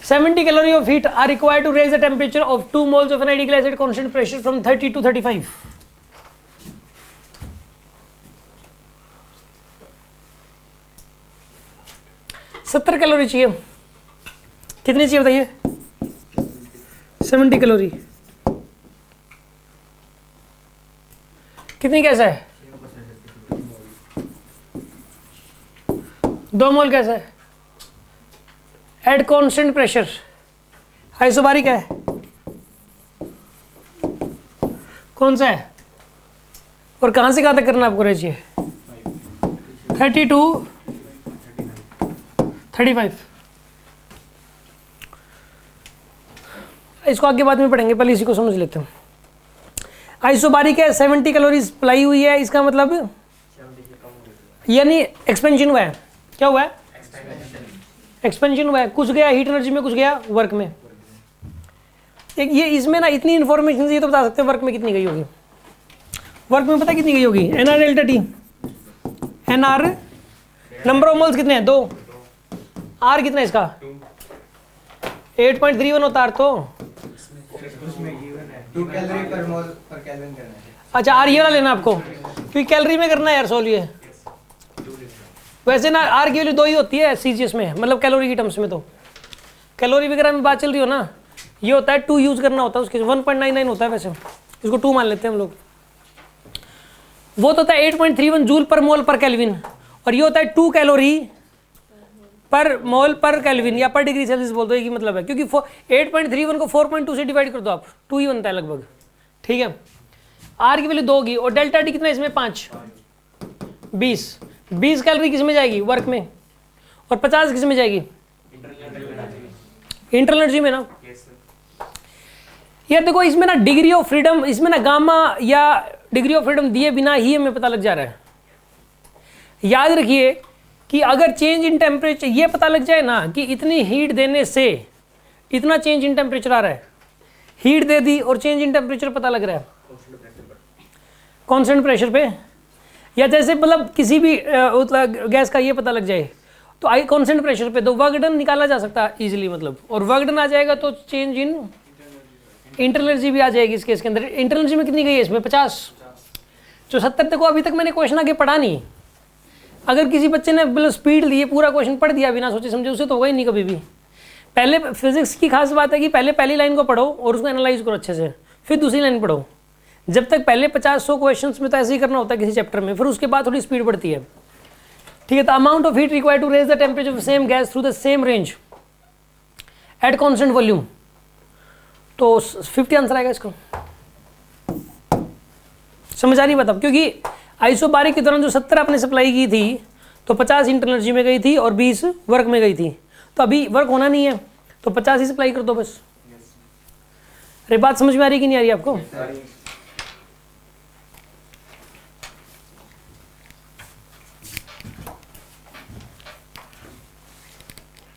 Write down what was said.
70 calorie of heat are required to raise the temperature of 2 moles of an ideal acid constant pressure from 30 to 35. सत्तर calorie चाहिए, कितनी चाहिए बताइए? 70 calorie. कितनी gas है? 2 मोल gas है एट कांस्टेंट प्रेशर। आइसोबारिक है, कौन सा है और कहां से कहां तक करना आपको चाहिए? 30 to 35। इसको आगे बाद में पढ़ेंगे, पहले इसी को समझ लेते हैं। आइसोबारिक है, 70 कैलोरी सप्लाई हुई है, इसका मतलब यानी एक्सपेंशन हुआ है। क्या हुआ है? एक्सपेंशन हुआ है, कुछ गया हीट एनर्जी में, कुछ गया वर्क में। एक ये इसमें ना इतनी इन्फॉर्मेशन ये तो बता सकते हैं वर्क में कितनी गई होगी। वर्क में पता कितनी गई होगी? N R delta T, n R number of moles कितने हैं? 2। आर कितना है इसका? 8.31 होता है तो 2 कैलोरी पर मोल पर केल्विन करना है। अच्छा, आर ये वाला लेना आपको, क्योंकि कैलोरी में करना है यार सोल्व ये। वैसे ना आर की वैल्यू 2 ही होती है सीजीएस में, मतलब कैलोरी की टर्म्स में। तो कैलोरी वगैरह में बात चल रही हो ना, ये होता है 2 यूज करना होता है उसके, 1.99 होता है वैसे, इसको 2 मान लेते हैं हम लोग। वो तो होता है 8.31 जूल पर मोल पर केल्विन, और ये होता है 2 कैलोरी पर मोल पर केल्विन या पर डिग्री सेल्सियस बोल दो, एक ही मतलब है, क्योंकि 8.31 को 4.2 से डिवाइड कर दो आप, 2 ही बनता है लगभग। ठीक है, आर की वैल्यू 2 होगी, और डेल्टा टी कितना है इसमें? 5। 20 कैलोरी किस में जाएगी? वर्क में। और 50 किस में जाएगी? इंटरनल एनर्जी में ना। यार देखो इसमें ना डिग्री ऑफ फ्रीडम, इसमें ना गामा या डिग्री ऑफ फ्रीडम दिए बिना ही हमें पता लग जा रहा है। याद रखिए कि अगर चेंज इन टेम्परेचर ये पता लग जाए ना कि इतनी हीट देने से इतना चेंज इन टेम्परेचर आ रहा है, हीट दे दी और चेंज इन टेम्परेचर पता लग रहा है कांस्टेंट प्रेशर पे, या जैसे मतलब किसी भी गैस का ये पता लग जाए तो आई कांस्टेंट प्रेशर पे, तो वर्क डन निकाला जा सकता है इजीली, मतलब। और वर्क डन आ जाएगा तो चेंज इन इंटरनल एनर्जी भी आ जाएगी इस केस के अंदर। इंटरनल एनर्जी में कितनी गई है इसमें? 50। जो 70 तक अभी तक मैंने क्वेश्चन आगे पढ़ा नहीं। अगर किसी बच्चे ने मतलब स्पीड ली, पूरा क्वेश्चन पढ़ दिया बिना सोचे समझे, उसे तो होगा ही नहीं कभी भी। पहले फिजिक्स की खास बात है कि पहले पहली लाइन को पढ़ो और उसको एनालाइज करो अच्छे से, फिर दूसरी लाइन पढ़ो। जब तक पहले 50-100 क्वेश्चंस में तो ऐसे ही करना होता है किसी चैप्टर में, फिर उसके बाद थोड़ी स्पीड बढ़ती है। ठीक है, the amount of heat required to raise the temperature of same gas through the same range at constant volume, तो 50 आंसर आएगा इसको। समझ आ रही बात अब? क्योंकि आइसोबारिक के दौरान जो 70 आपने सप्लाई की थी तो 50 इंटरनल एनर्जी में गई थी और 20 वर्क में गई थी, तो अभी वर्क होना नहीं है तो 50 ही सप्लाई कर दो बस। अरे बात समझ में आ रही कि नहीं आ रही आपको?